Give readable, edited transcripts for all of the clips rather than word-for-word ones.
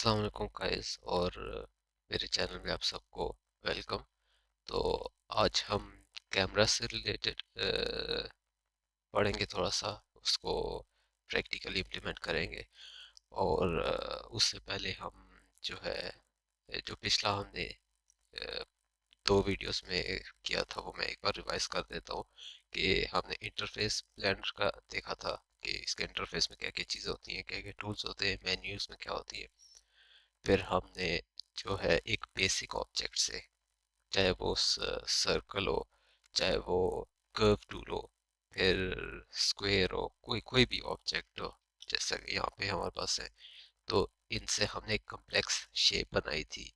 अस्सलाम वालेकुम गाइस और मेरे चैनल में आप सबको वेलकम। तो आज हम कैमरा से रिलेटेड पढ़ेंगे, थोड़ा सा उसको प्रैक्टिकली इम्प्लीमेंट करेंगे। और उससे पहले हम जो है जो पिछला हमने अ, दो वीडियोस में किया था वो मैं एक बार रिवाइज कर देता हूँ। कि हमने इंटरफेस ब्लेंडर का देखा था कि इसके इंटरफेस में क्या क्या चीज़ें होती हैं, क्या क्या टूल्स होते हैं, मेन्यूज में क्या होती है। फिर हमने जो है एक बेसिक ऑब्जेक्ट से, चाहे वो सर्कल हो, चाहे वो कर्व टूल हो, फिर स्क्वायर हो, कोई कोई भी ऑब्जेक्ट हो जैसा कि यहाँ पे हमारे पास है, तो इनसे हमने एक कम्प्लेक्स शेप बनाई थी।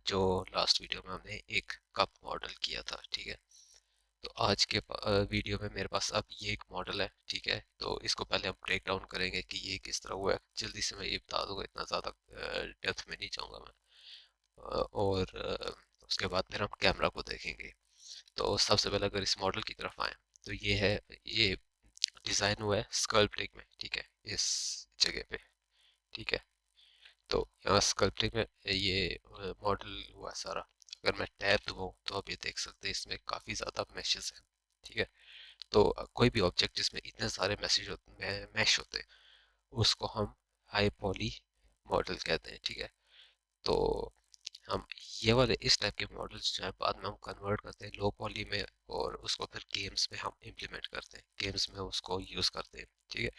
जो लास्ट वीडियो में हमने एक कप मॉडल किया था, ठीक है। तो आज के वीडियो में मेरे पास अब ये एक मॉडल है, ठीक है। तो इसको पहले हम ब्रेक डाउन करेंगे कि ये किस तरह हुआ है। जल्दी से मैं ये बता दूंगा, इतना ज़्यादा डेप्थ में नहीं जाऊंगा मैं। और उसके बाद फिर हम कैमरा को देखेंगे। तो सबसे पहले अगर इस मॉडल की तरफ आए, तो ये है, ये डिज़ाइन हुआ है स्कल्पटिंग में, ठीक है, इस जगह पे, ठीक है। तो यहाँ स्कल्पटिंग में ये मॉडल हुआ है सारा। अगर मैं टैब दूँ तो आप ये देख सकते हैं इसमें काफ़ी ज़्यादा मैशेस हैं, ठीक है। तो कोई भी ऑब्जेक्ट जिसमें इतने सारे मैसेज होते मैश होते हैं, उसको हम हाई पॉली मॉडल कहते हैं, ठीक है। तो हम ये वाले इस टाइप के मॉडल्स जो है बाद में हम कन्वर्ट करते हैं लो पॉली में, और उसको फिर गेम्स में हम इम्प्लीमेंट करते हैं, गेम्स में उसको यूज़ करते हैं, ठीक है।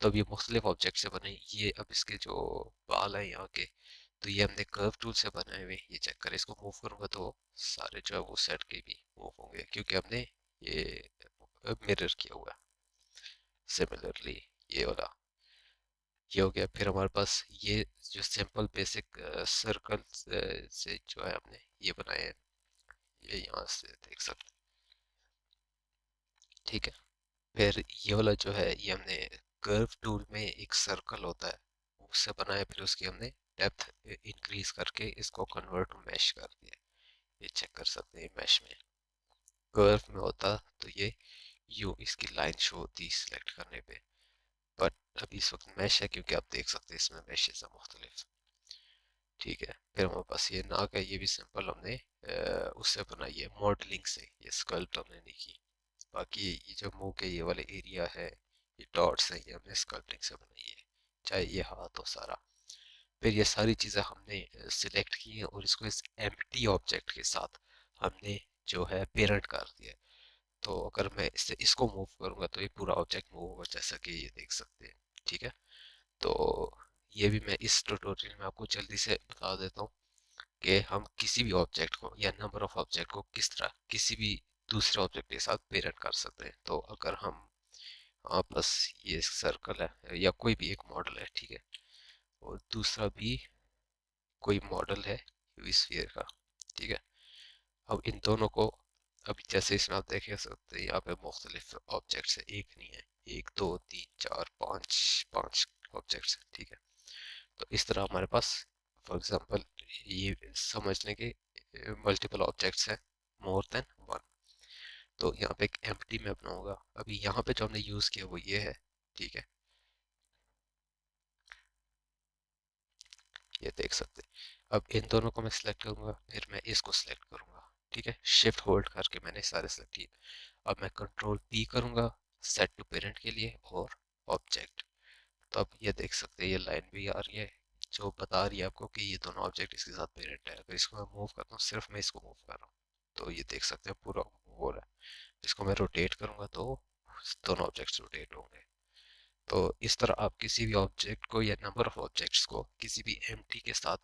तो अब ये मुख्तलिफ ऑब्जेक्ट से बने, ये अब इसके जो बाल हैं यहाँ के, तो ये हमने कर्व टूल से बनाए हुए। ये चेक करें, इसको मूव करूँगा तो सारे जो है वो सेट के भी मूव होंगे, क्योंकि हमने ये मिरर किया हुआ है। सिमिलरली ये वाला ये हो गया। फिर हमारे पास ये जो सिंपल बेसिक सर्कल से जो है हमने ये बनाए हैं, ये यहाँ से देख सकते हैं, ठीक है। फिर ये वाला जो है ये हमने कर्व टूल में एक सर्कल होता है उससे बनाया, फिर उसकी हमने डेप्थ इंक्रीज करके इसको कन्वर्ट मैश कर दिया। ये चेक कर सकते हैं, मैश में कर्व में होता तो ये यू इसकी लाइन शो होती सिलेक्ट करने पे, बट अभी इस वक्त मैश है क्योंकि आप देख सकते हैं इसमें मैशेस है मुख्तलिफ, ठीक है। फिर हमारे पास ये नाक है, ये भी सिंपल हमने उससे बनाई है मॉडलिंग से, ये स्कल्प्ट हमने नहीं की। बाकी ये जो मुंह के ये वाले एरिया है, ये डॉट्स हैं, ये हमने स्कल्पटिंग से बनाई है, चाहे ये हाथ हो सारा। फिर ये सारी चीज़ें हमने सिलेक्ट की हैं और इसको इस एम्प्टी ऑब्जेक्ट के साथ हमने जो है पेरेंट कर दिया। तो अगर मैं इससे इसको मूव करूंगा तो ये पूरा ऑब्जेक्ट मूव होगा, जैसा कि ये देख सकते हैं, ठीक है। तो ये भी मैं इस ट्यूटोरियल में आपको जल्दी से बता देता हूँ कि हम किसी भी ऑब्जेक्ट को या नंबर ऑफ ऑब्जेक्ट को किस तरह किसी भी दूसरे ऑब्जेक्ट के साथ पेरेंट कर सकते हैं। तो अगर हम बस ये सर्कल है या कोई भी एक मॉडल है, ठीक है, और दूसरा भी कोई मॉडल है स्फीयर का, ठीक है। अब इन दोनों को, अभी जैसे इसमें आप देख सकते हैं यहाँ पे मुख्तलिफ ऑब्जेक्ट्स है, एक नहीं है, एक दो तीन चार पाँच, पांच ऑब्जेक्ट्स है, ठीक है। तो इस तरह हमारे पास फॉर एग्जांपल ये समझने के मल्टीपल ऑब्जेक्ट्स हैं, मोर देन वन। तो यहाँ पे एक एम्प्टी मैं बनाऊंगा। अभी यहाँ पे जो हमने यूज़ किया वो ये है, ठीक है, ये देख सकते हैं। अब इन दोनों को मैं सिलेक्ट करूंगा, फिर मैं इसको सिलेक्ट करूंगा, ठीक है, शिफ्ट होल्ड करके मैंने सारे सिलेक्ट किए। अब मैं कंट्रोल पी करूंगा सेट टू पेरेंट के लिए और ऑब्जेक्ट। तो अब ये देख सकते हैं ये लाइन भी आ रही है जो बता रही है आपको कि ये दोनों ऑब्जेक्ट इसके साथ पेरेंट है। अगर इसको मैं मूव करता हूँ, सिर्फ मैं इसको मूव कर रहा हूँ, तो ये देख सकते हैं पूरा मूव हो रहा है। इसको मैं रोटेट करूंगा तो दोनों ऑब्जेक्ट्स रोटेट होंगे। तो इस तरह आप किसी भी ऑब्जेक्ट को या नंबर ऑफ ऑब्जेक्ट्स को किसी भी एम्प्टी के साथ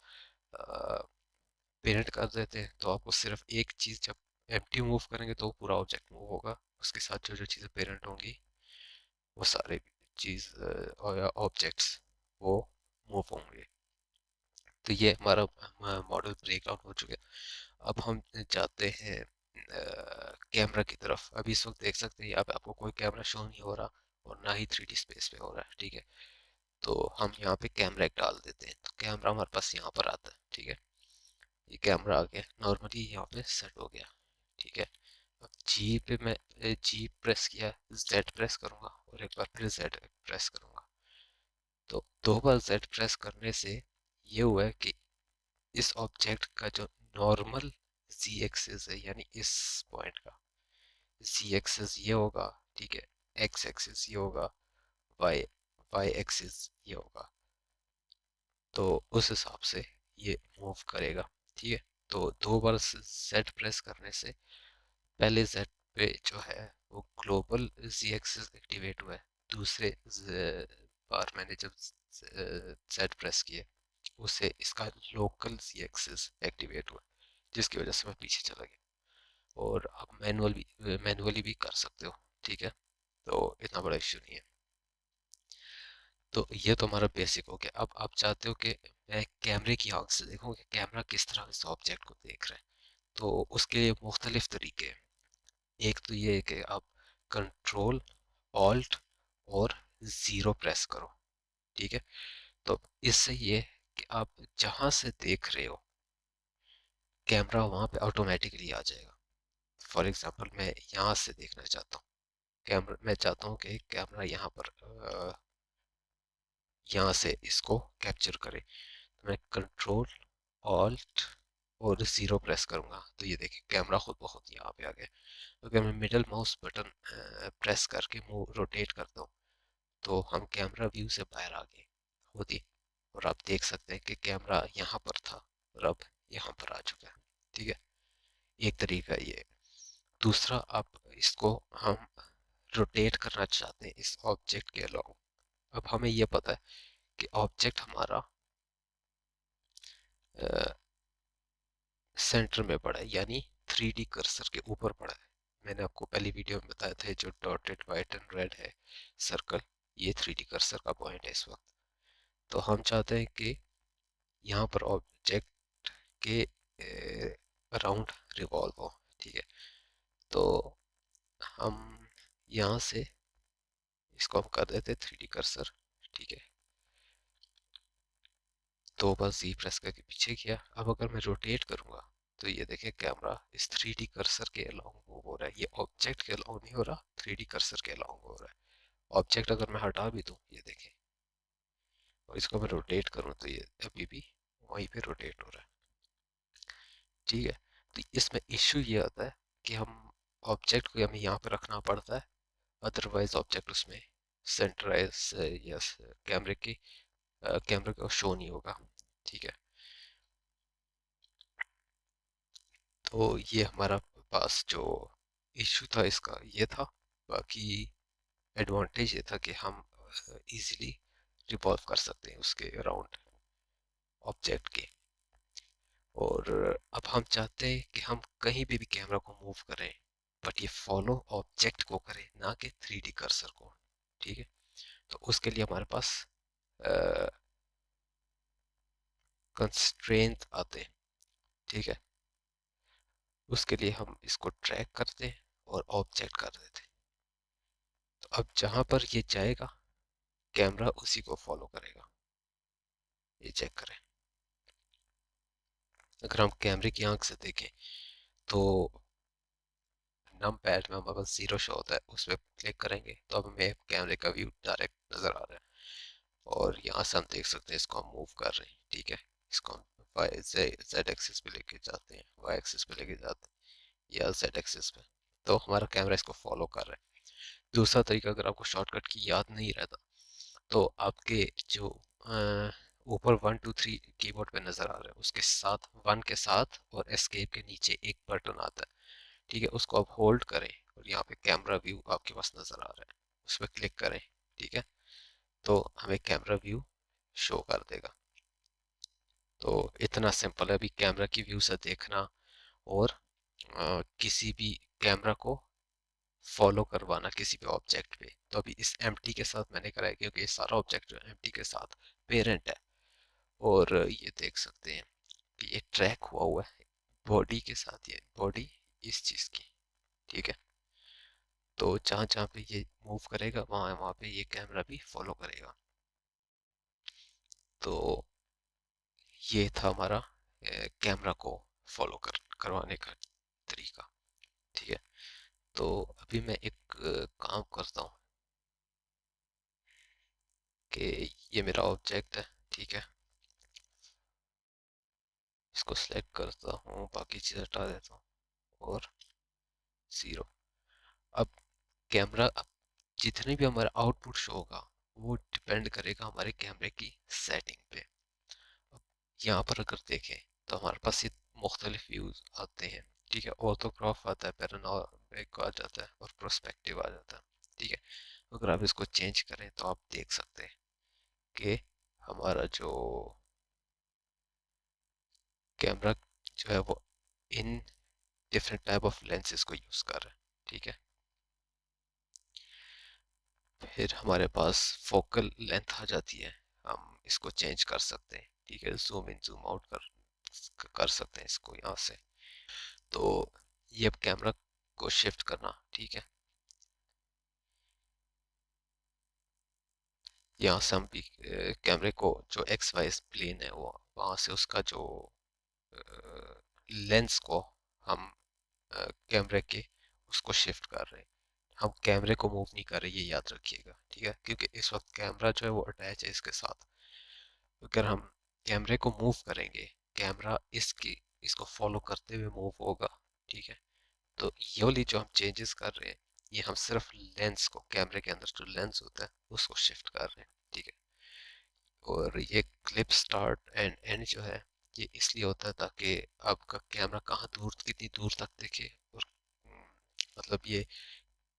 पेरेंट कर देते हैं। तो आपको सिर्फ एक चीज़, जब एम्प्टी मूव करेंगे तो पूरा ऑब्जेक्ट मूव होगा, उसके साथ जो जो चीज़ें पेरेंट होंगी वो सारे चीज़ ऑब्जेक्ट्स वो मूव होंगे। तो ये हमारा मॉडल ब्रेकडाउन हो चुका है। अब हम जाते हैं कैमरा की तरफ। अभी इस वक्त देख सकते हैं यहाँ पे आपको कोई कैमरा शो नहीं हो रहा और ना ही 3D स्पेस पे हो रहा है, ठीक है। तो हम यहाँ पे कैमरा एक डाल देते हैं, तो कैमरा हमारे पास यहाँ पर आता है, ठीक है। ये कैमरा आ गया, नॉर्मली यहाँ पे सेट हो गया, ठीक है। अब जी पे मैं जी प्रेस किया, जेड प्रेस करूंगा और एक बार फिर जेड प्रेस करूंगा। तो दो बार जेड प्रेस करने से ये हुआ है कि इस ऑब्जेक्ट का जो नॉर्मल z एक्सिस है, यानी इस पॉइंट का z एक्सिस ये होगा, ठीक है, x एक्सिस ये होगा, y एक्सिस ये होगा। तो उस हिसाब से ये मूव करेगा, ठीक है। तो दो बार Z प्रेस करने से पहले Z पे जो है वो ग्लोबल Z एक्सिस एक्टिवेट हुआ है, दूसरे बार मैंने जब Z प्रेस किया उससे इसका लोकल Z एक्सिस एक्टिवेट हुआ, जिसकी वजह से मैं पीछे चला गया। और आप मैनुअली भी कर सकते हो, ठीक है, तो इतना बड़ा इश्यू नहीं है। तो ये तो हमारा बेसिक हो गया। अब आप चाहते हो कि मैं कैमरे की आंख से देखूं कि कैमरा किस तरह इस ऑब्जेक्ट को देख रहा है, तो उसके लिए मुख्तलिफ तरीके हैं। एक तो ये है कि आप कंट्रोल ऑल्ट और ज़ीरो प्रेस करो, ठीक है। तो इससे ये कि आप जहां से देख रहे हो कैमरा वहां पे ऑटोमेटिकली आ जाएगा। फॉर एग्जांपल मैं यहाँ से देखना चाहता हूँ कैमरा, मैं चाहता हूँ कि कैमरा यहाँ पर यहाँ से इसको कैप्चर करे। तो मैं कंट्रोल ऑल्ट और ज़ीरो प्रेस करूंगा तो ये देखिए कैमरा खुद ब खुद यहाँ पे आ गया। अगर मैं मिडल माउस बटन प्रेस करके मूव रोटेट करता हूँ तो हम कैमरा व्यू से बाहर आ गए होती, और आप देख सकते हैं कि कैमरा यहाँ पर था और अब यहाँ पर आ चुका है, ठीक है। एक तरीका ये। दूसरा, आप इसको हम रोटेट करना चाहते हैं इस ऑब्जेक्ट के अलावा। अब हमें यह पता है कि ऑब्जेक्ट हमारा सेंटर में पड़ा है, यानी 3D कर्सर के ऊपर पड़ा है। मैंने आपको पहली वीडियो में बताया था जो डॉटेड वाइट एंड रेड है सर्कल, ये 3D कर्सर का पॉइंट है इस वक्त। तो हम चाहते हैं कि यहाँ पर ऑब्जेक्ट के अराउंड रिवॉल्व हो, ठीक है। तो हम यहाँ से इसको हम कर देते 3D कर्सर, ठीक है। तो बस जी प्रेस करके पीछे किया। अब अगर मैं रोटेट करूंगा तो ये देखें कैमरा इस 3D कर्सर के अलाउंग मूव हो रहा है, ये ऑब्जेक्ट के अलाउंग नहीं हो रहा, 3D कर्सर के अलाउंग हो रहा है। ऑब्जेक्ट अगर मैं हटा भी दूं ये देखें और इसको मैं रोटेट करूं तो ये अभी भी वहीं पे रोटेट हो रहा है, ठीक है। तो इसमें इश्यू ये आता है कि हम ऑब्जेक्ट को हमें यहाँ पे रखना पड़ता है, अदरवाइज ऑब्जेक्ट उसमें सेंटराइज या कैमरे को शो नहीं होगा, ठीक है। तो ये हमारा पास जो इशू था इसका ये था। बाकी एडवांटेज ये था कि हम इजीली रिवॉल्व कर सकते हैं उसके अराउंड ऑब्जेक्ट के। और अब हम चाहते हैं कि हम कहीं पे भी कैमरा को मूव करें बट ये फॉलो ऑब्जेक्ट को करे, ना कि 3D कर्सर को, ठीक है। तो उसके लिए हमारे पास कंस्ट्रेंट आते हैं, ठीक है। उसके लिए हम इसको ट्रैक करते हैं और ऑब्जेक्ट कर देते हैं। तो अब जहां पर ये जाएगा कैमरा उसी को फॉलो करेगा। ये चेक करें, अगर हम कैमरे की आंख से देखें तो नम पैड में हमारे पास जीरो शो होता है, उस पर क्लिक करेंगे तो अब हमें कैमरे का व्यू डायरेक्ट नज़र आ रहा है। और यहाँ से हम देख सकते हैं इसको हम मूव कर रहे हैं, ठीक है। इसको हम वाई जेड एक्सिस पे लेके जाते हैं, वाई एक्सिस पे लेके जाते हैं या जेड एक्सिस पे, तो हमारा कैमरा इसको फॉलो कर रहा है। दूसरा तरीका, अगर आपको शॉर्टकट की याद नहीं रहता तो आपके जो ऊपर 1 2 3 कीबोर्ड पे नज़र आ रहा है उसके साथ वन के साथ और एस्केप के नीचे एक बटन आता है, ठीक है। उसको आप होल्ड करें और यहाँ पे कैमरा व्यू आपके पास नज़र आ रहा है, उस पर क्लिक करें, ठीक है। तो हमें कैमरा व्यू शो कर देगा। तो इतना सिंपल है अभी कैमरा की व्यू से देखना और किसी भी कैमरा को फॉलो करवाना किसी भी ऑब्जेक्ट पे। तो अभी इस एम्प्टी के साथ मैंने करा है क्योंकि ये सारा ऑब्जेक्ट जो एम्प्टी के साथ पेरेंट है। और ये देख सकते हैं कि ये ट्रैक हुआ है बॉडी के साथ, ये बॉडी इस चीज़ की, ठीक है। तो जहाँ जहाँ पे ये मूव करेगा वहाँ वहाँ पे ये कैमरा भी फॉलो करेगा। तो ये था हमारा कैमरा को फॉलो करवाने का तरीका, ठीक है। तो अभी मैं एक काम करता हूँ कि ये मेरा ऑब्जेक्ट है, ठीक है। इसको सिलेक्ट करता हूँ, बाकी चीज़ हटा देता हूँ और 0। अब कैमरा, अब जितने भी हमारा आउटपुट शो होगा वो डिपेंड करेगा हमारे कैमरे की सेटिंग पे। अब यहाँ पर अगर देखें तो हमारे पास ये मुख्तलिफ व्यूज आते हैं, ठीक है। ऑर्थोग्राफ आता है, पैनोरामिक आ जाता है और प्रोस्पेक्टिव आ जाता है, ठीक है। अगर आप इसको चेंज करें तो आप देख सकते हैं कि हमारा जो कैमरा जो है वो in different type of lenses को यूज़ कर रहा है, ठीक है। फिर हमारे पास फोकल लेंथ आ जाती है, हम इसको चेंज कर सकते हैं, ठीक है। जूम इन जूम आउट कर सकते हैं इसको यहाँ से। तो ये अब कैमरा को शिफ्ट करना, ठीक है। यहाँ से हम भी कैमरे को जो एक्स वाई प्लेन है वो वहाँ से उसका जो लेंस को हम कैमरे के उसको शिफ्ट कर रहे हैं। हम कैमरे को मूव नहीं कर रहे, ये याद रखिएगा, ठीक है। क्योंकि इस वक्त कैमरा जो है वो अटैच है इसके साथ। अगर हम कैमरे को मूव करेंगे, कैमरा इसको फॉलो करते हुए मूव होगा, ठीक है। तो ये वाली जो हम चेंजेस कर रहे हैं, ये हम सिर्फ लेंस को, कैमरे के अंदर जो लेंस होता है उसको शिफ्ट कर रहे हैं, ठीक है। और ये क्लिप स्टार्ट एंड एंड जो है ये इसलिए होता है ताकि आपका कैमरा कहाँ दूर, कितनी दूर तक देखे। और मतलब ये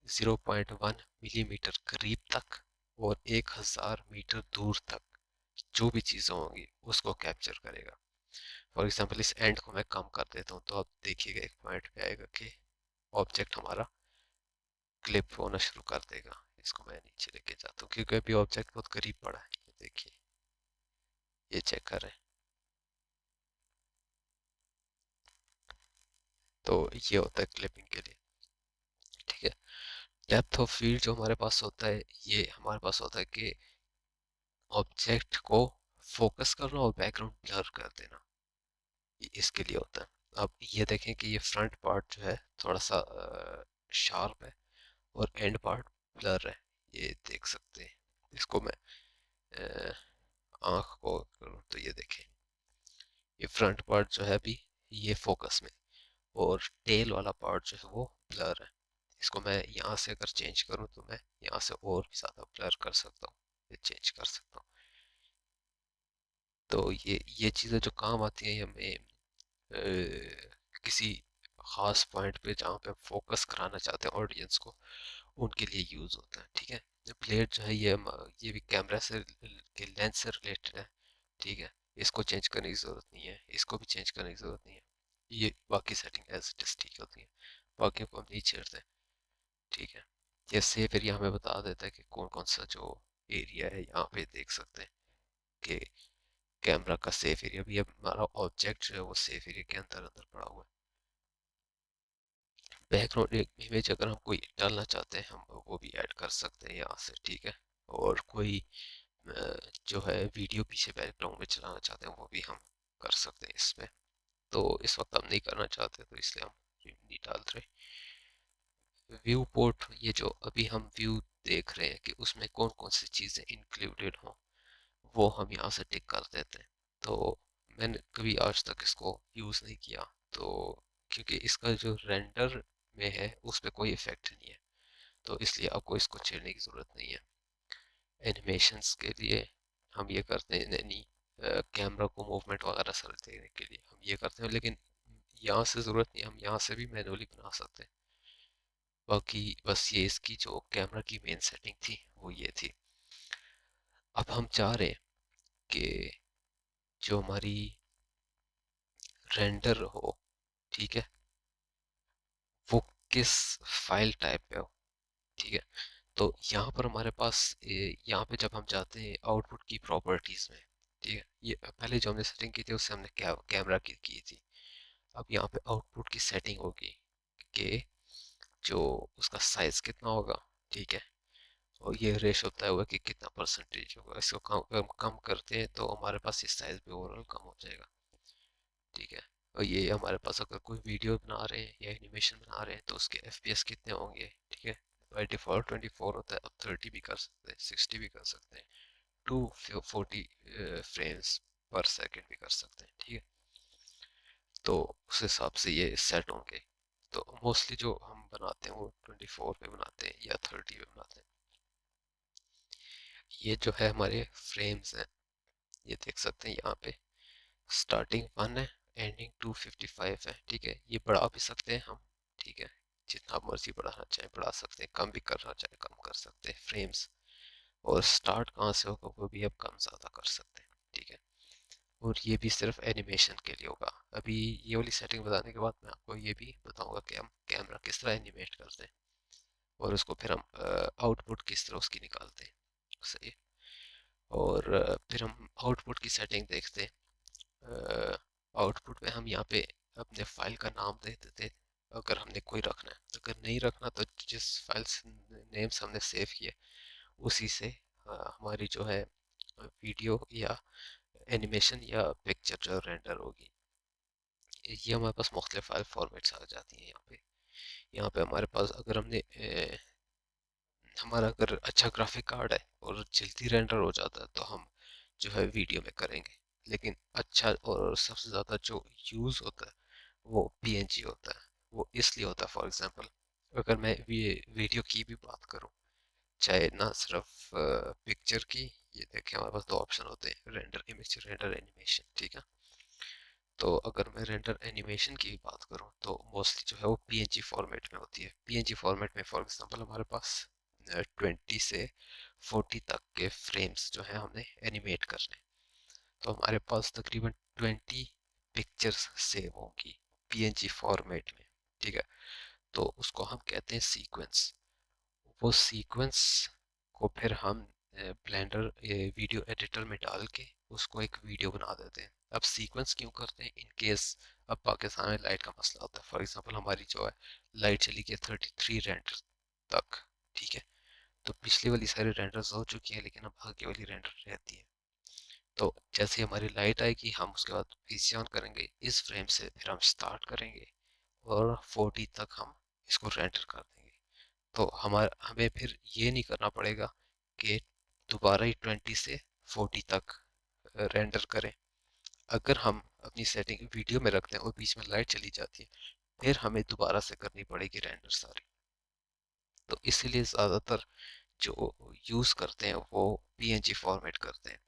0.1 मिलीमीटर करीब तक और 1000 मीटर दूर तक जो भी चीज़ें होंगी उसको कैप्चर करेगा। फॉर एग्जांपल इस एंड को मैं कम कर देता हूँ तो आप देखिएगा एक पॉइंट पे आएगा कि ऑब्जेक्ट हमारा क्लिप होना शुरू कर देगा। इसको मैं नीचे लेके जाता हूँ क्योंकि अभी ऑब्जेक्ट बहुत करीब पड़ा है, ये देखिए, ये चेक कर रहे हैं। तो ये होता है क्लिपिंग के लिए, ठीक है। डेप्थ ऑफ फील्ड जो हमारे पास होता है, ये हमारे पास होता है कि ऑब्जेक्ट को फोकस करना और बैकग्राउंड ब्लर कर देना, ये इसके लिए होता है। अब ये देखें कि ये फ्रंट पार्ट जो है थोड़ा सा शार्प है और एंड पार्ट ब्लर है, ये देख सकते हैं। इसको मैं अ, आँख को करूँ तो ये देखें, ये फ्रंट पार्ट जो है अभी ये फोकस में, और टेल वाला पार्ट जो है वो ब्लर है। इसको मैं यहाँ से अगर चेंज करूँ तो मैं यहाँ से और भी ज़्यादा ब्लर कर सकता हूँ, ये चेंज कर सकता हूँ। तो ये चीज़ें जो काम आती हैं, ये हमें किसी खास पॉइंट पे जहाँ पे हम फोकस कराना चाहते हैं ऑडियंस को, उनके लिए यूज़ होता है, ठीक है। ब्लेड जो है ये भी कैमरा से के लेंस से रिलेटेड है, ठीक है। इसको चेंज करने की ज़रूरत नहीं है, इसको भी चेंज करने की ज़रूरत नहीं है। ये बाकी सेटिंग एज इट इज ठीक होती है, बाकी को हम नहीं छेड़ते, ठीक है। ये सेफ एरिया हमें बता देता है कि कौन कौन सा जो एरिया है, यहाँ पे देख सकते हैं कि कैमरा का सेफ एरिया भी, अब हमारा ऑब्जेक्ट जो है वो सेफ एरिया के अंदर अंदर पड़ा हुआ है। बैकग्राउंड इमेज अगर हम कोई डालना चाहते हैं, हम वो भी ऐड कर सकते हैं यहाँ से, ठीक है। और कोई जो है वीडियो पीछे बैकग्राउंड में चलाना चाहते हैं वो भी हम कर सकते हैं इसमें। तो इस वक्त हम नहीं करना चाहते तो इसलिए हम नहीं डाल रहे। व्यू पोर्ट, ये जो अभी हम व्यू देख रहे हैं कि उसमें कौन कौन सी चीज़ें इंक्लूडेड हों, वो हम यहाँ से टिक कर देते हैं। तो मैंने कभी आज तक इसको यूज़ नहीं किया, तो क्योंकि इसका जो रेंडर में है उस पर कोई इफेक्ट नहीं है, तो इसलिए आपको इसको छेड़ने की ज़रूरत नहीं है। एनिमेशंस के लिए हम ये करते हैं, नहीं, कैमरा को मूवमेंट वगैरह सर देने के लिए हम ये करते हैं, लेकिन यहाँ से ज़रूरत नहीं, हम यहाँ से भी मैनुअली बना सकते हैं। बाकी बस ये इसकी जो कैमरा की मेन सेटिंग थी वो ये थी। अब हम चाह रहे हैं कि जो हमारी रेंडर हो, ठीक है, वो किस फाइल टाइप पे हो, ठीक है। तो यहाँ पर हमारे पास यहाँ पे जब हम जाते हैं आउटपुट की प्रॉपर्टीज में, ठीक है, ये पहले जो हमने सेटिंग की थी उससे हमने कैमरा की थी। अब यहाँ पे आउटपुट की सेटिंग होगी कि जो उसका साइज कितना होगा, ठीक है। और ये रेशो तय हुआ कि कितना परसेंटेज होगा, इसको कम करते हैं तो हमारे पास ये साइज भी ओवरऑल कम हो जाएगा, ठीक है। और ये हमारे पास अगर कोई वीडियो बना रहे हैं या एनिमेशन बना रहे हैं तो उसके एफपीएस कितने होंगे, ठीक है। बाई डिफ़ॉल्ट 24 होता है, अब 30 भी कर सकते हैं, 60 भी कर सकते हैं, 240 फ्रेम्स पर सेकेंड भी कर सकते हैं, ठीक है। तो उस हिसाब से ये सेट होंगे। तो मोस्टली जो हम बनाते हैं वो 24 पे बनाते हैं या 30 पे बनाते हैं। ये जो है हमारे फ्रेम्स हैं, ये देख सकते हैं यहाँ पे स्टार्टिंग 1 है, एंडिंग 255 है। ठीक है, ये बढ़ा भी सकते हैं हम। ठीक है, जितना मर्जी बढ़ाना चाहे बढ़ा सकते हैं, कम भी करना चाहे कम कर सकते हैं फ्रेम्स। और स्टार्ट कहाँ से होगा वो भी अब कम ज़्यादा कर सकते हैं। ठीक है, और ये भी सिर्फ एनिमेशन के लिए होगा। अभी ये वाली सेटिंग बताने के बाद मैं आपको ये भी बताऊंगा कि हम कैमरा किस तरह एनिमेट करते हैं और उसको फिर हम आउटपुट किस तरह उसकी निकालते हैं। सही है। और फिर हम आउटपुट की सेटिंग देखते हैं। आउटपुट में हम यहाँ पे अपने फाइल का नाम दे देते हैं, अगर हमने कोई रखना है। अगर नहीं रखना तो जिस फाइल नेम्स हमने सेव किए उसी से हमारी जो है वीडियो या एनिमेशन या पिक्चर जो रेंडर होगी। ये हमारे पास मुख्तलिफ फाइल फॉर्मेट्स आ जाती हैं यहाँ पे। यहाँ पे हमारे पास अगर हमने हमारा अगर अच्छा ग्राफिक कार्ड है और जल्दी रेंडर हो जाता है तो हम जो है वीडियो में करेंगे। लेकिन अच्छा और सबसे ज़्यादा जो यूज़ होता है वो पीएनजी होता है। वो इसलिए होता है, फॉर एग्जांपल अगर मैं वीडियो की भी बात करूँ, चाहे ना सिर्फ पिक्चर की। ये देखें हमारे पास दो ऑप्शन होते हैं, रेंडर इमेज, रेंडर एनिमेशन। ठीक है, तो अगर मैं रेंडर एनिमेशन की बात करूं तो मोस्टली जो है वो पीएनजी फॉर्मेट में होती है। पीएनजी फॉर्मेट में फॉर एग्जांपल हमारे पास 20 से 40 तक के फ्रेम्स जो है हमने एनिमेट करने, तो हमारे पास तकरीबन 20 पिक्चर्स सेव होंगी पीएनजी फॉर्मेट में। ठीक है, तो उसको हम कहते हैं सीक्वेंस। वो सीक्वेंस को फिर हम ब्लेंडर वीडियो एडिटर में डाल के उसको एक वीडियो बना देते हैं। अब सीक्वेंस क्यों करते हैं? इन केस अब पाकिस्तान में लाइट का मसला होता है, फॉर एग्जांपल हमारी जो है लाइट चली गई 33 रेंडर तक। ठीक है, तो पिछली वाली सारी रेंडर्स हो चुकी है लेकिन अब आगे वाली रेंडर रहती है। तो जैसे हमारी लाइट आएगी हम उसके बाद पीसी ऑन करेंगे, इस फ्रेम से फिर हम स्टार्ट करेंगे और 40 तक हम इसको रेंडर कर देंगे। तो हमें फिर ये नहीं करना पड़ेगा कि दोबारा ही 20 से 40 तक रेंडर करें। अगर हम अपनी सेटिंग वीडियो में रखते हैं और बीच में लाइट चली जाती है फिर हमें दोबारा से करनी पड़ेगी रेंडर सारी। तो इसीलिए ज़्यादातर जो यूज़ करते हैं वो पीएनजी फॉर्मेट करते हैं।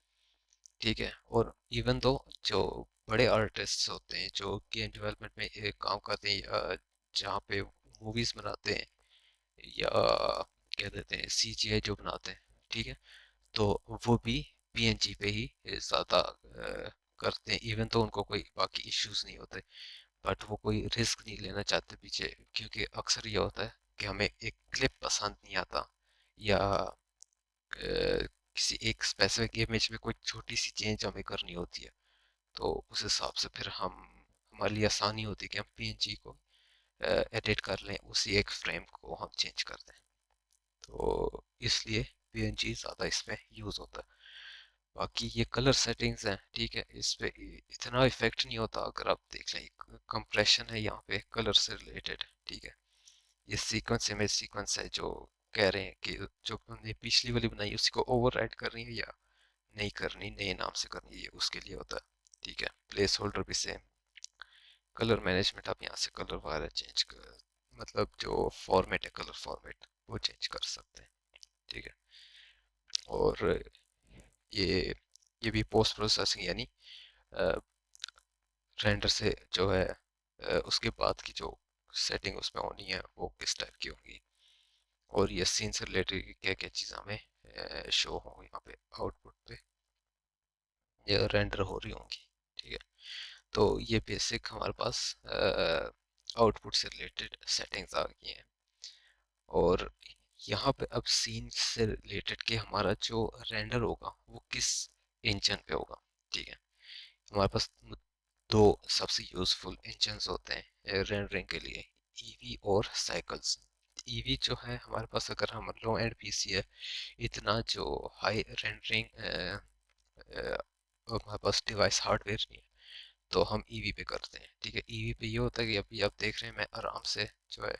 ठीक है, और इवन दो जो बड़े आर्टिस्ट होते हैं जो गेम डेवलपमेंट में काम करते हैं या जहाँ पे मूवीज़ बनाते हैं या कह देते हैं सीजीआई जो बनाते हैं। ठीक है, तो वो भी पीएनजी पे ही ज़्यादा करते हैं, इवन तो उनको कोई बाकी इश्यूज नहीं होते। बट वो कोई रिस्क नहीं लेना चाहते पीछे, क्योंकि अक्सर ये होता है कि हमें एक क्लिप पसंद नहीं आता या किसी एक स्पेसिफिक इमेज में कोई छोटी सी चेंज हमें करनी होती है। तो उस हिसाब से फिर हम हमारे लिए आसानी होती है कि हम पीएनजी को एडिट कर लें, उसी एक फ्रेम को हम चेंज कर दें। तो इसलिए पीएनजी ज़्यादा इसमें यूज़ होता है। बाकी ये कलर सेटिंग्स हैं, ठीक है, इस पे इतना इफेक्ट नहीं होता। अगर आप देख लें कंप्रेशन है यहाँ पे कलर से रिलेटेड। ठीक है, ये सीक्वेंस इमेज सीक्वेंस है जो कह रहे हैं कि जो हमने पिछली वाली बनाई उसी को ओवरराइड करनी है या नहीं करनी, नए नाम से करनी है, उसके लिए होता है। ठीक है, प्लेस होल्डर भी सेम। कलर मैनेजमेंट आप यहाँ से कलर वगैरह चेंज कर, मतलब जो फॉर्मेट है कलर फॉर्मेट वो चेंज कर सकते हैं। ठीक है, और ये ये भी पोस्ट प्रोसेसिंग यानी रेंडर से जो है उसके बाद की जो सेटिंग उसमें होनी है वो किस टाइप की होगी, और ये सीन से रिलेटेड क्या क्या चीज़ें हमें शो होंगी यहाँ पे आउटपुट पे ये रेंडर हो रही होंगी। ठीक है, तो ये बेसिक हमारे पास आउटपुट से रिलेटेड सेटिंग्स आ गई हैं। और यहाँ पे अब सीन से रिलेटेड के हमारा जो रेंडर होगा वो किस इंजन पे होगा। ठीक है, हमारे पास दो सबसे यूजफुल इंजन्स होते हैं रेंडरिंग के लिए, ईवी और साइकिल्स। ईवी जो है हमारे पास अगर हम लो एंड पीसी है, इतना जो हाई रेंडरिंग हमारे पास डिवाइस हार्डवेयर नहीं है, तो हम ईवी पे करते हैं। ठीक है, ईवी पे ये होता है कि अभी आप देख रहे हैं मैं आराम से जो है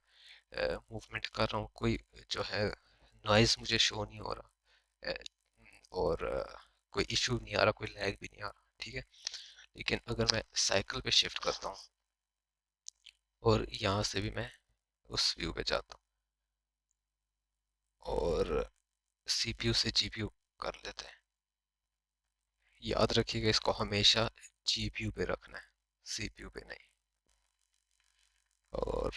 मूवमेंट कर रहा हूँ, कोई जो है नॉइज़ मुझे शो नहीं हो रहा और कोई इशू नहीं आ रहा, कोई लैग भी नहीं आ रहा। ठीक है, लेकिन अगर मैं साइकिल पे शिफ्ट करता हूँ और यहाँ से भी मैं उस व्यू पे जाता हूँ और सीपीयू से जीपीयू कर लेते हैं। याद रखिएगा इसको हमेशा जीपीयू पे रखना है, सीपीयू पे नहीं। और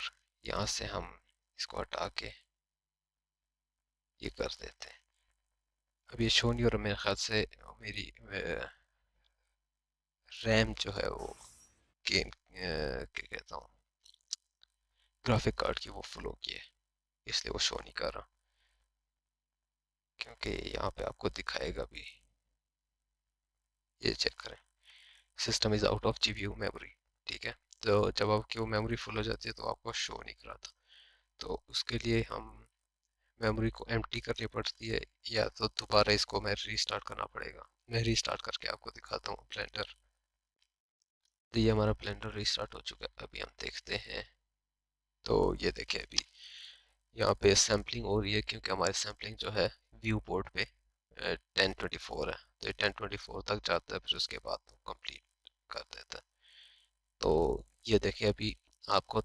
यहाँ से हम इसको हटा के ये कर देते हैं। अब ये शो नहीं हो रहा मेरे ख्याल से, मेरी रैम जो है वो गेम क्या कहता हूँ, ग्राफिक कार्ड की वो फुल हो गई है, इसलिए वो शो नहीं कर रहा। क्योंकि यहाँ पे आपको दिखाएगा भी, ये चेक करें, system is out of GPU memory. ठीक है, तो जब आपकी वो मेमोरी फुल हो जाती है तो आपको शो नहीं कराता। तो उसके लिए हम मेमोरी को एम्प्टी करनी पड़ती है, या तो दोबारा इसको मैं रीस्टार्ट करना पड़ेगा। मैं रीस्टार्ट करके आपको दिखाता हूँ ब्लेंडर। तो ये हमारा ब्लेंडर रीस्टार्ट हो चुका है, अभी हम देखते हैं। तो ये देखिए अभी यहाँ पे सैम्पलिंग हो रही है, क्योंकि हमारी सैम्पलिंग जो है व्यू पोर्ट पे 1024 है, तो ये 1024 तक जाता है, फिर उसके बाद तो कंप्लीट कर देता है। तो ये देखिए अभी आपको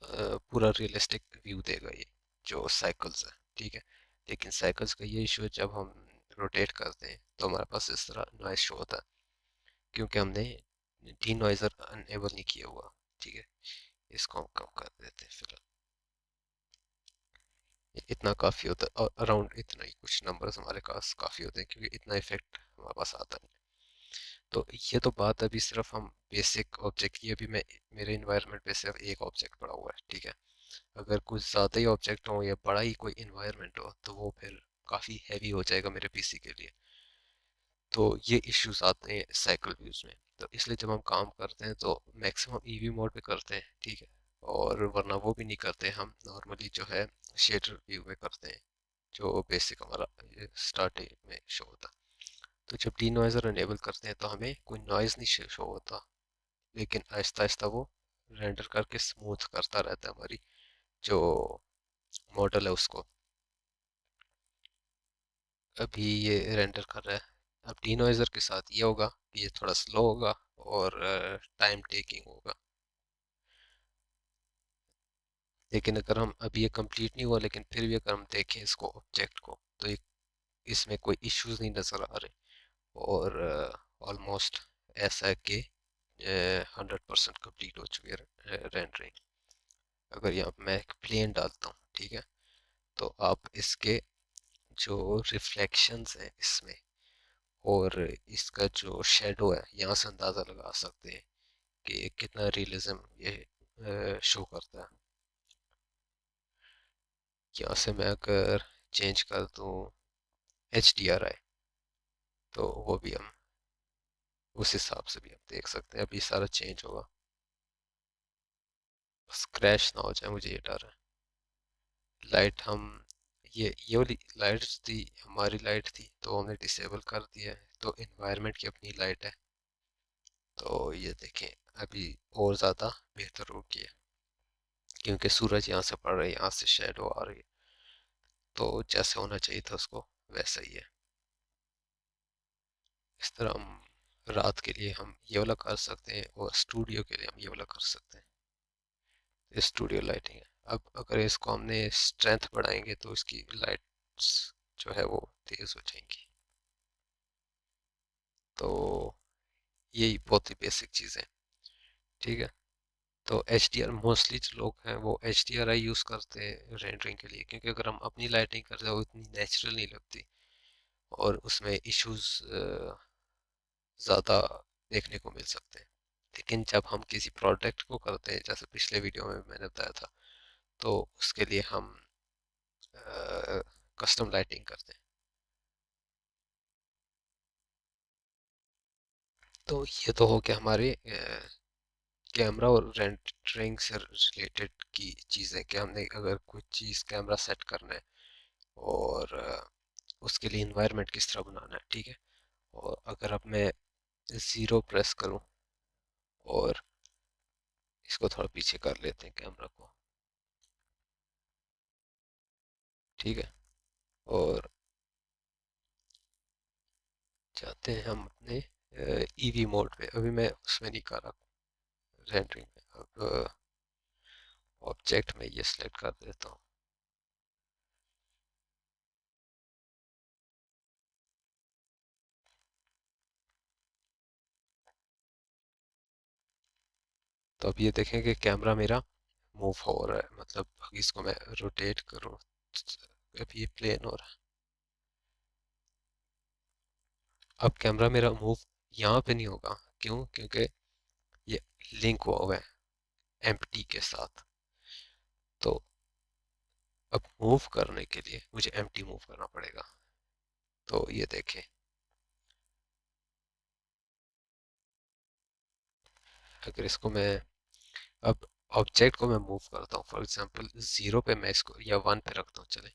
पूरा रियलिस्टिक व्यू देगा ये, जो साइकिल्स है। ठीक है, लेकिन साइकिल्स का ये इशू है, जब हम रोटेट करते हैं तो हमारे पास इस तरह नॉइस शो होता है, क्योंकि हमने डी नॉइजर अनेबल नहीं किया हुआ। ठीक है, इसको हम कम कर देते हैं फिलहाल। इतना काफ़ी होता है, और अराउंड इतना ही कुछ नंबर्स हमारे पास काफ़ी होते हैं, क्योंकि इतना इफेक्ट हमारे पास आता नहीं। तो ये तो बात अभी सिर्फ हम बेसिक ऑब्जेक्ट की, अभी मैं मेरे इन्वायरमेंट पे सिर्फ एक ऑब्जेक्ट पड़ा हुआ है। ठीक है, अगर कुछ ज़्यादा ही ऑब्जेक्ट हो या बड़ा ही कोई इन्वायरमेंट हो तो वो फिर काफ़ी हैवी हो जाएगा मेरे पीसी के लिए। तो ये इश्यूज आते हैं साइकिल व्यूज में। तो इसलिए जब हम काम करते हैं तो मैक्सिमम ईवी मोड पे करते हैं। ठीक है, और वरना वो भी नहीं करते, हम नॉर्मली जो है शेडर व्यू में करते हैं, जो बेसिक हमारा स्टार्टिंग में शो होता। तो जब डी नॉइजर अनेबल करते हैं तो हमें कोई नॉइज नहीं शो होता, लेकिन आहिस्ता आहिस्ता वो रेंडर करके स्मूथ करता रहता है हमारी जो मॉडल है उसको। अभी ये रेंडर कर रहा है। अब डीनोइजर के साथ ये होगा कि ये थोड़ा स्लो होगा और टाइम टेकिंग होगा। लेकिन अगर हम अभी ये कंप्लीट नहीं हुआ, लेकिन फिर भी अगर हम देखें इसको ऑब्जेक्ट को, तो ये इसमें कोई इश्यूज नहीं नज़र आ रहे, और ऑलमोस्ट ऐसा है कि 100% कंप्लीट हो चुकी है रेंडरिंग। अगर यहाँ पे मैं एक प्लेन डालता हूँ, ठीक है, तो आप इसके जो रिफ्लेक्शंस हैं इसमें और इसका जो शेडो है, यहाँ से अंदाज़ा लगा सकते हैं कि कितना रियलिज्म ये शो करता है। यहाँ से मैं अगर चेंज कर दूँ HDRI, तो वो भी हम उस हिसाब से भी हम देख सकते हैं। अभी सारा चेंज होगा, बस क्रैश ना हो जाए, मुझे ये डर है। लाइट हम ये वाली लाइट्स थी, हमारी लाइट थी तो हमने डिसेबल कर दिया है, तो इन्वायरमेंट की अपनी लाइट है। तो ये देखें अभी और ज़्यादा बेहतर हो गया, क्योंकि सूरज यहाँ से पड़ रहा है, यहाँ से शेडो आ रही है, तो जैसे होना चाहिए था उसको वैसा ही है। इस तरह हम रात के लिए हम ये वाला कर सकते हैं, और स्टूडियो के लिए हम ये वाला कर सकते हैं। ये स्टूडियो लाइटिंग है। अब अगर इसको हमने स्ट्रेंथ बढ़ाएंगे तो इसकी लाइट्स जो है वो तेज़ हो जाएंगी। तो यही बहुत ही बेसिक चीज़ है। ठीक है, तो एच डी आर मोस्टली जो लोग हैं वो एच डी आर आई यूज़ करते हैं रेंडरिंग के लिए, क्योंकि अगर हम अपनी लाइटिंग करते हैं वो इतनी नेचुरल नहीं लगती, और उसमें इश्यूज ज़्यादा देखने को मिल सकते हैं। लेकिन जब हम किसी प्रोडक्ट को करते हैं, जैसे पिछले वीडियो में मैंने बताया था, तो उसके लिए हम कस्टम लाइटिंग करते हैं। तो ये तो हो गया हमारे कैमरा और रेंडरिंग से रिलेटेड की चीज़ें, कि हमने अगर कुछ चीज़ कैमरा सेट करना है और उसके लिए इन्वायरमेंट किस तरह बनाना है। ठीक है, और अगर अब मैं ज़ीरो प्रेस करूं और इसको थोड़ा पीछे कर लेते हैं कैमरा को। ठीक है, और जाते हैं हम अपने ईवी मोड पे। अभी मैं उसमें नहीं कर रहा, रेंडरिंग में। अब ऑब्जेक्ट में ये सिलेक्ट कर देता हूँ। तो अब ये देखें कि कैमरा मेरा मूव हो रहा है, मतलब इसको मैं रोटेट करूँ, अब ये प्लेन हो रहा है। अब कैमरा मेरा मूव यहाँ पे नहीं होगा, क्यों? क्योंकि ये लिंक हुआ है एम्प्टी के साथ। तो अब मूव करने के लिए मुझे एम्प्टी मूव करना पड़ेगा। तो ये देखें, अगर इसको मैं अब ऑब्जेक्ट को मैं मूव करता हूँ, फॉर एग्जांपल 0 पे मैं इसको या 1 पे रखता हूँ, चले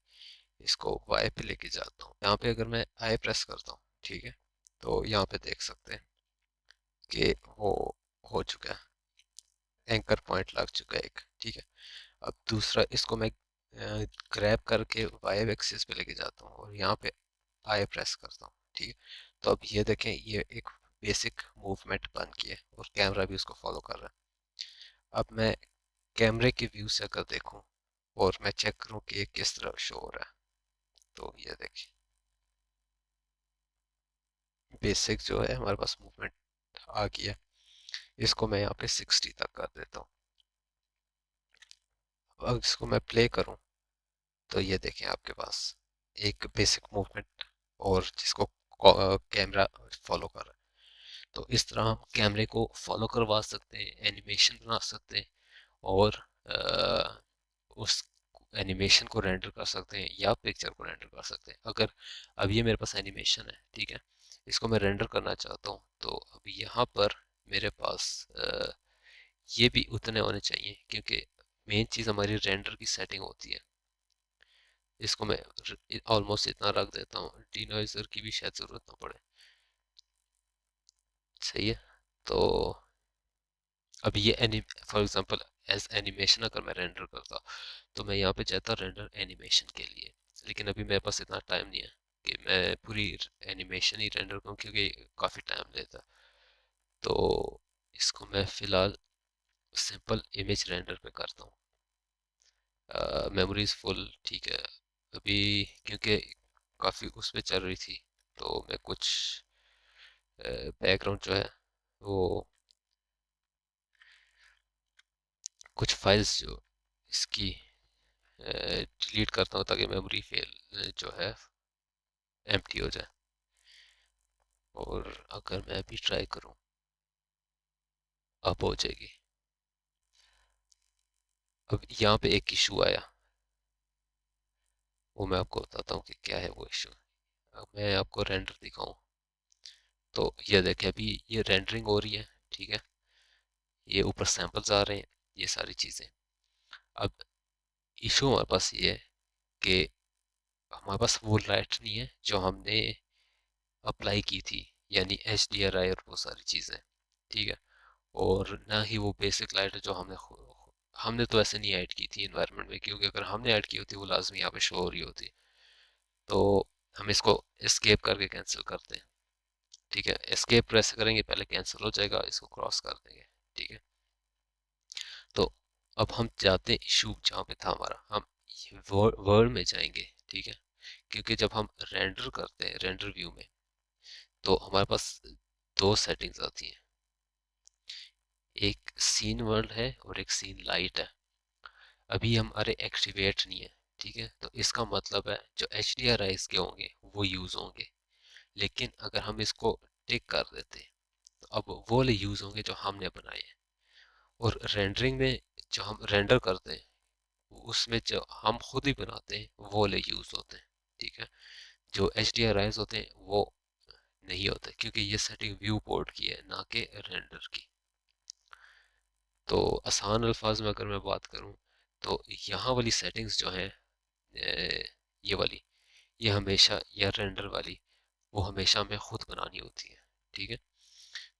इसको y पे लेके जाता हूँ। यहाँ पे अगर मैं I प्रेस करता हूँ, ठीक है, तो यहाँ पे देख सकते हैं कि वो हो चुका है, एंकर पॉइंट लग चुका है एक, ठीक है। अब दूसरा, इसको मैं ग्रैब करके y एक्सिस पे लेके जाता हूँ और यहाँ पे I प्रेस करता हूँ, ठीक है। तो अब ये देखें, ये एक बेसिक मूवमेंट बन गई है और कैमरा भी उसको फॉलो कर रहा है। अब मैं कैमरे के व्यू से अगर देखूं और मैं चेक करूं कि ये किस तरह शो हो रहा है, तो ये देखिए, बेसिक जो है हमारे पास मूवमेंट आ गई है। इसको मैं यहाँ पे 60 तक कर देता हूँ। अब इसको मैं प्ले करूँ तो ये देखें आपके पास एक बेसिक मूवमेंट और जिसको कैमरा फॉलो कर रहा है। तो इस तरह हम कैमरे को फॉलो करवा सकते हैं, एनिमेशन बना सकते हैं और उस एनिमेशन को रेंडर कर सकते हैं या पिक्चर को रेंडर कर सकते हैं। अगर अब ये मेरे पास एनिमेशन है, ठीक है, इसको मैं रेंडर करना चाहता हूँ, तो अब यहाँ पर मेरे पास ये भी उतने होने चाहिए, क्योंकि मेन चीज़ हमारी रेंडर की सेटिंग होती है। इसको मैं ऑलमोस्ट इतना रख देता हूँ, डिनोइजर की भी शायद ज़रूरत ना पड़े। सही है। तो अब ये फॉर एग्जांपल एज एनिमेशन अगर मैं रेंडर करता, तो मैं यहाँ पे चाहता रेंडर एनिमेशन के लिए, लेकिन अभी मेरे पास इतना टाइम नहीं है कि मैं पूरी एनिमेशन ही रेंडर करूँ, क्योंकि काफ़ी टाइम लेता है। तो इसको मैं फ़िलहाल सिंपल इमेज रेंडर पे करता हूँ। मेमोरीज फुल, ठीक है, अभी क्योंकि काफ़ी उस पर चल रही थी, तो मैं कुछ बैकग्राउंड जो है वो कुछ फाइल्स जो इसकी डिलीट करता हूँ, ताकि मेमोरी फेल जो है एम्प्टी हो जाए। और अगर मैं अभी ट्राई करूँ, अब हो जाएगी। अब यहाँ पे एक इशू आया, वो मैं आपको बताता हूँ कि क्या है वो इशू। अब मैं आपको रेंडर दिखाऊँ, तो ये देखें, अभी ये रेंडरिंग हो रही है, ठीक है, ये ऊपर सैंपल्स आ रहे हैं, ये सारी चीज़ें। अब इशू हमारे पास ये है कि हमारे पास वो लाइट नहीं है जो हमने अप्लाई की थी, यानी HDRI और वो सारी चीज़ें, ठीक है। और ना ही वो बेसिक लाइट है जो हमने तो ऐसे नहीं ऐड की थी इन्वायरमेंट में, क्योंकि अगर हमने ऐड की होती वो लाजमी यहाँ पे शो हो रही होती। तो हम इसको एस्केप करके कैंसिल करते हैं, ठीक है। एस्केप प्रेस करेंगे, पहले कैंसिल हो जाएगा, इसको क्रॉस कर देंगे, ठीक है। तो अब हम जाते हैं इशू जहाँ पे था हमारा, हम वर्ड में जाएंगे, ठीक है, क्योंकि जब हम रेंडर करते हैं रेंडर व्यू में, तो हमारे पास दो सेटिंग्स आती हैं, एक सीन वर्ल्ड है और एक सीन लाइट है। अभी हमारे एक्टिवेट नहीं है, ठीक है, तो इसका मतलब है जो HDRIs के होंगे वो यूज़ होंगे, लेकिन अगर हम इसको टिक कर देते हैं, तो अब वो वाले यूज़ होंगे जो हमने बनाए हैं। और रेंडरिंग में जो हम रेंडर करते हैं, उसमें जो हम खुद ही बनाते हैं वो वाले यूज़ होते हैं, ठीक है। जो HDRIs होते हैं वो नहीं होते, क्योंकि ये सेटिंग व्यू पोर्ट की है, ना कि रेंडर की। तो आसान अल्फाज में अगर मैं बात करूं, तो यहाँ वाली सेटिंग्स जो हैं, ये वाली, ये हमेशा, या रेंडर वाली, वो हमेशा हमें खुद बनानी होती है, ठीक है।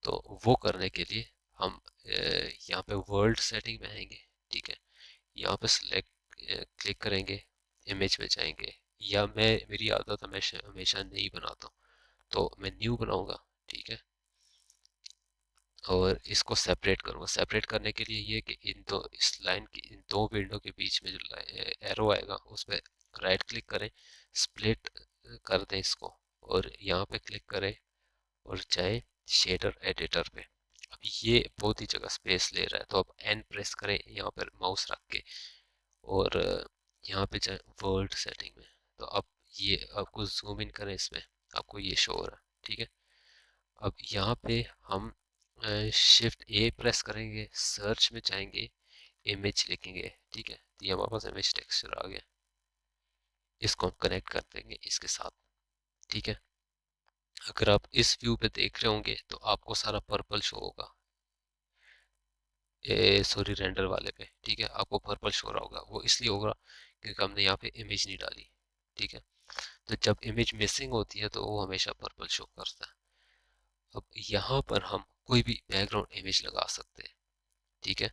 तो वो करने के लिए हम यहाँ पे वर्ल्ड सेटिंग में आएंगे, ठीक है, यहाँ पे सिलेक्ट क्लिक करेंगे, इमेज में जाएंगे, या मेरी आदत हमेशा हमेशा नहीं बनाता हूँ, तो मैं न्यू बनाऊंगा, ठीक है। और इसको सेपरेट करूँगा। सेपरेट करने के लिए ये कि इन दो इस लाइन की इन दो विंडो के बीच में जो एरो आएगा उस पर राइट क्लिक करें, स्प्लिट कर दें इसको, और यहाँ पे क्लिक करें और जाए शेडर एडिटर पे। अब ये बहुत ही जगह स्पेस ले रहा है, तो अब एन प्रेस करें यहाँ पर माउस रख के, और यहाँ पे जाए वर्ल्ड सेटिंग में। तो अब ये आपको जूम इन करें इसमें, आपको ये शो हो रहा है, ठीक है। अब यहाँ पे हम शिफ्ट ए प्रेस करेंगे, सर्च में जाएंगे, इमेज लिखेंगे, ठीक है। तो ये हमारे पास इमेज टेक्सचर आ गया, इसको हम कनेक्ट कर देंगे इसके साथ, ठीक है। अगर आप इस व्यू पे देख रहे होंगे तो आपको सारा पर्पल शो होगा, सॉरी रेंडर वाले पे, ठीक है। आपको पर्पल शो रहा होगा, वो इसलिए होगा क्योंकि हमने यहाँ पे इमेज नहीं डाली, ठीक है। तो जब इमेज मिसिंग होती है तो वो हमेशा पर्पल शो करता है। अब यहाँ पर हम कोई भी बैकग्राउंड इमेज लगा सकते हैं, ठीक है।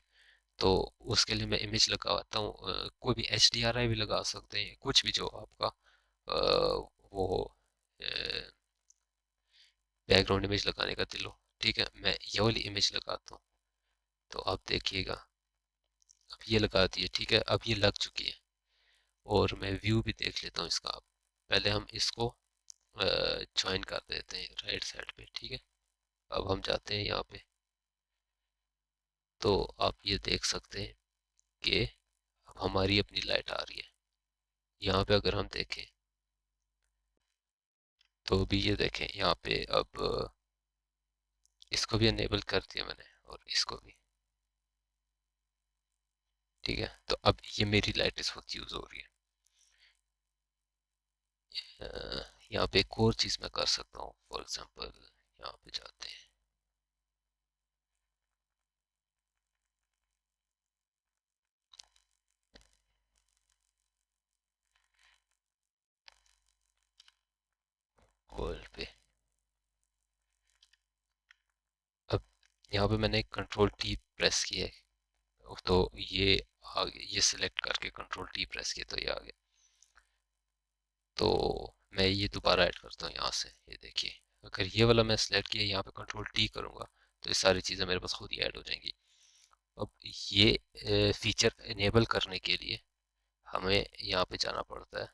तो उसके लिए मैं इमेज लगाता हूँ, कोई भी HDRI भी लगा सकते हैं, कुछ भी जो आपका वो हो, बैकग्राउंड इमेज लगाने का दिल हो, ठीक है। मैं ये वाली इमेज लगाता हूँ, तो आप देखिएगा अब ये लगा दी है, ठीक है। अब ये लग चुकी है, और मैं व्यू भी देख लेता हूँ इसका। पहले हम इसको ज्वाइन कर देते हैं राइट साइड पे, ठीक है। अब हम जाते हैं यहाँ पे, तो आप ये देख सकते हैं कि अब हमारी अपनी लाइट आ रही है। यहाँ पे अगर हम देखें तो भी ये देखें यहाँ पे अब इसको भी अनेबल कर दिया मैंने, और इसको भी, ठीक है। तो अब ये मेरी लाइट इस वक्त यूज हो रही है। यहाँ पे एक और चीज मैं कर सकता हूँ, फॉर एग्जांपल यहाँ पे जाते हैं, वर्ल्ड पे। अब यहाँ पे मैंने कंट्रोल टी प्रेस किया है, तो ये आ गया, ये सिलेक्ट करके कंट्रोल टी प्रेस किया तो ये आ गया। तो मैं ये दोबारा ऐड करता हूँ यहाँ से, ये देखिए। अगर ये वाला मैं सिलेक्ट किया, यहाँ पे कंट्रोल टी करूँगा, तो ये सारी चीज़ें मेरे पास खुद ही ऐड हो जाएंगी। अब ये फीचर इनेबल करने के लिए हमें यहाँ पे जाना पड़ता है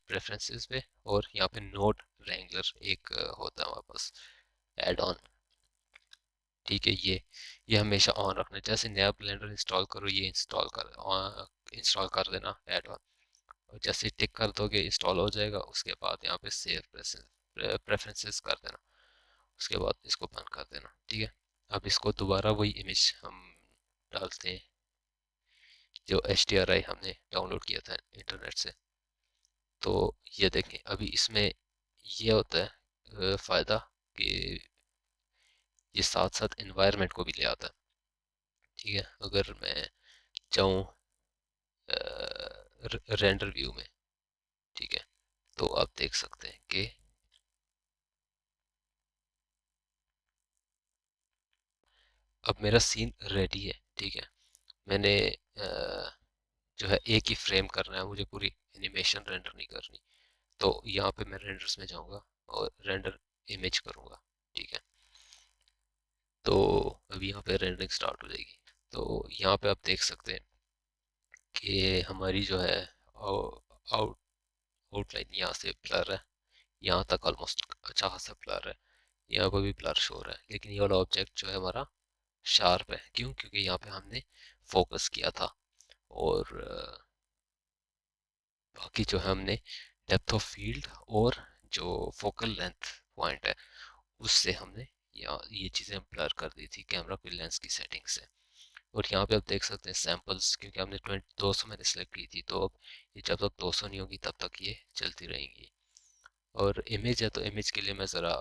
प्रेफरेंसेस पे, और यहाँ पे नोड रेंगलर एक होता है हमारे पास एड ऑन, ठीक है। ये हमेशा ऑन रखना है। जैसे नया ब्लेंडर इंस्टॉल करो, ये इंस्टॉल कर देना एड ऑन, और जैसे टिक कर दोगे इंस्टॉल हो जाएगा। उसके बाद यहाँ पे सेव प्रेफरेंसेस कर देना, उसके बाद इसको बंद कर देना, ठीक है। अब इसको दोबारा वही इमेज हम डालते हैं जो HDRI हमने डाउनलोड किया था इंटरनेट से। तो ये देखें, अभी इसमें ये होता है फ़ायदा कि ये साथ साथ इन्वायरमेंट को भी ले आता है, ठीक है। अगर मैं जाऊँ रेंडर व्यू में, ठीक है, तो आप देख सकते हैं कि अब मेरा सीन रेडी है, ठीक है। मैंने जो है एक ही फ्रेम करना है, मुझे पूरी एनिमेशन रेंडर नहीं करनी। तो यहाँ पे मैं रेंडर्स में जाऊँगा और रेंडर इमेज करूँगा, ठीक है। तो अभी यहाँ पे रेंडरिंग स्टार्ट हो जाएगी। तो यहाँ पे आप देख सकते हैं कि हमारी जो है आउट आउटलाइन यहाँ से ब्लर है, यहाँ तक ऑलमोस्ट अच्छा खासा ब्लर है, यहाँ पर भी ब्लर शो हो रहा है। लेकिन ये वाला ऑब्जेक्ट जो है हमारा शार्प है, क्यों? क्योंकि यहाँ पे हमने फोकस किया था, और बाकी जो है हमने डेप्थ ऑफ फील्ड और जो फोकल लेंथ पॉइंट है उससे हमने ये चीज़ें ब्लर कर दी थी कैमरा की लेंस की सेटिंग से। और यहाँ पे आप देख सकते हैं सैंपल्स, क्योंकि हमने 200 मैंने सेलेक्ट की थी, तो अब ये जब तक 200 नहीं होगी तब तक ये चलती रहेंगी। और इमेज है तो इमेज के लिए मैं ज़रा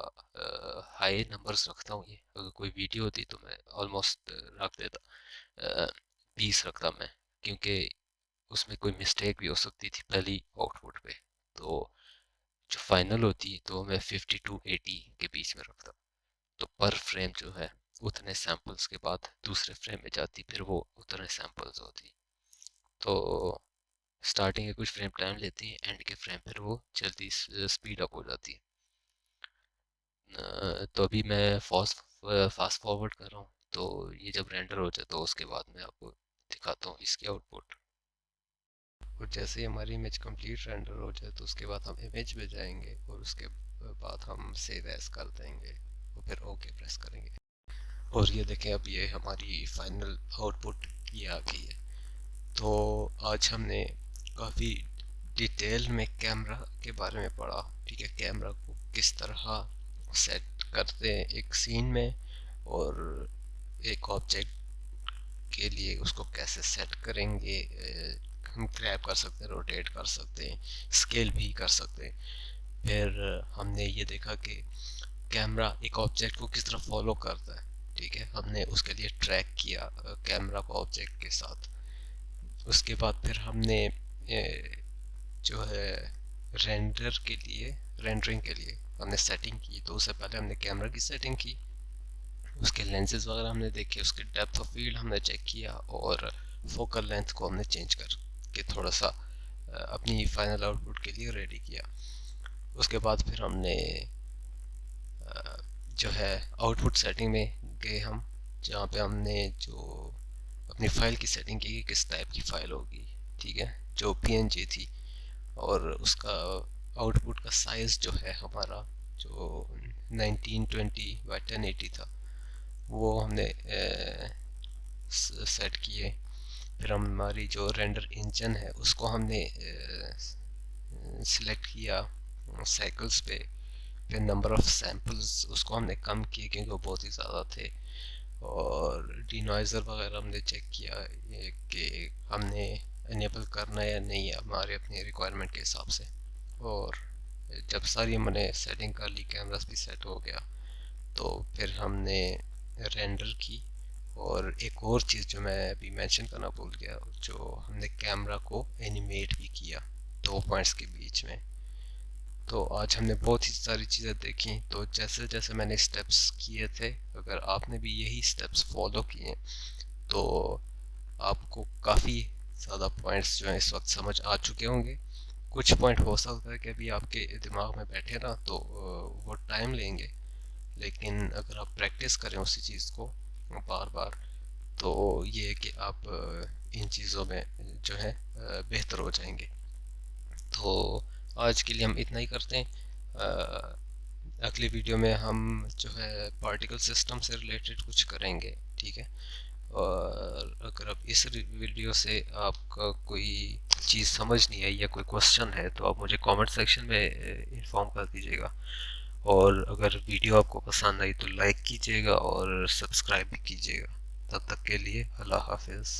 हाई नंबर्स रखता हूँ। ये अगर कोई वीडियो होती तो मैं ऑलमोस्ट रख देता, 20 रखता मैं, क्योंकि उसमें कोई मिस्टेक भी हो सकती थी पहली आउटपुट पे। तो जो फाइनल होती तो मैं 50 to 80 के बीच में रखता। तो पर फ्रेम जो है उतने सैंपल्स के बाद दूसरे फ्रेम में जाती, फिर वो उतने सैंपल्स होती। तो स्टार्टिंग के कुछ फ्रेम टाइम लेती है, एंड के फ्रेम फिर वो जल्दी स्पीड अप हो जाती है। तो अभी मैं फास्ट फॉरवर्ड कर रहा हूँ, तो ये जब रेंडर हो जाए तो उसके बाद मैं आपको दिखाता हूँ इसकी आउटपुट। और जैसे ही हमारी इमेज कंप्लीट रेंडर हो जाए तो उसके बाद हम इमेज पे जाएंगे और उसके बाद हम सेव एज कर देंगे और फिर ओके प्रेस करेंगे। और ये देखें, अब ये हमारी फाइनल आउटपुट ये आ गई है। तो आज हमने काफ़ी डिटेल में कैमरा के बारे में पढ़ा। ठीक है, कैमरा को किस तरह सेट करते हैं एक सीन में, और एक ऑब्जेक्ट के लिए उसको कैसे सेट करेंगे। हम ग्रैब कर सकते हैं, रोटेट कर सकते हैं, स्केल भी कर सकते हैं। फिर हमने ये देखा कि कैमरा एक ऑब्जेक्ट को किस तरह फॉलो करता है। ठीक है, हमने उसके लिए ट्रैक किया कैमरा को ऑब्जेक्ट के साथ। उसके बाद फिर हमने जो है रेंडरिंग के लिए हमने सेटिंग की। तो उससे पहले हमने कैमरा की सेटिंग की, उसके लेंसेज वगैरह हमने देखे, उसके डेप्थ ऑफ फील्ड हमने चेक किया, और फोकल लेंथ को हमने चेंज कर के थोड़ा सा अपनी फाइनल आउटपुट के लिए रेडी किया। उसके बाद फिर हमने जो है आउटपुट सेटिंग में गए हम, जहाँ पे हमने जो अपनी फाइल की सेटिंग की कि किस टाइप की फाइल होगी। ठीक है, जो पीएनजी थी, और उसका आउटपुट का साइज़ जो है हमारा जो 1920 बाई 1080 था, वो हमने सेट किए। फिर हमारी जो रेंडर इंजन है उसको हमने सिलेक्ट किया साइकिल्स पे। फिर नंबर ऑफ सैम्पल्स उसको हमने कम किए क्योंकि वो बहुत ही ज़्यादा थे। और डिनॉइज़र वगैरह हमने चेक किया कि हमने इनेबल करना है या नहीं है हमारे अपनी रिक्वायरमेंट के हिसाब से। और जब सारी हमने सेटिंग कर ली, कैमरास भी सेट हो गया, तो फिर हमने रेंडर की। और एक और चीज़ जो मैं अभी मेंशन करना भूल गया, जो हमने कैमरा को एनिमेट भी किया 2 पॉइंट्स के बीच में। तो आज हमने बहुत ही सारी चीज़ें देखी। तो जैसे जैसे मैंने स्टेप्स किए थे, अगर आपने भी यही स्टेप्स फॉलो किए तो आपको काफ़ी ज़्यादा पॉइंट्स जो हैं इस वक्त समझ आ चुके होंगे। कुछ पॉइंट हो सकता है कि अभी आपके दिमाग में बैठे ना, तो वो टाइम लेंगे, लेकिन अगर आप प्रैक्टिस करें उसी चीज़ को बार बार, तो ये है कि आप इन चीज़ों में जो है बेहतर हो जाएंगे। तो आज के लिए हम इतना ही करते हैं। अगली वीडियो में हम जो है पार्टिकल सिस्टम से रिलेटेड कुछ करेंगे। ठीक है, और अगर आप इस वीडियो से आपका कोई चीज़ समझ नहीं आई या कोई क्वेश्चन है तो आप मुझे कमेंट सेक्शन में इन्फॉर्म कर दीजिएगा। और अगर वीडियो आपको पसंद आई तो लाइक कीजिएगा और सब्सक्राइब भी कीजिएगा। तब तक के लिए अल्लाह हाफिज़।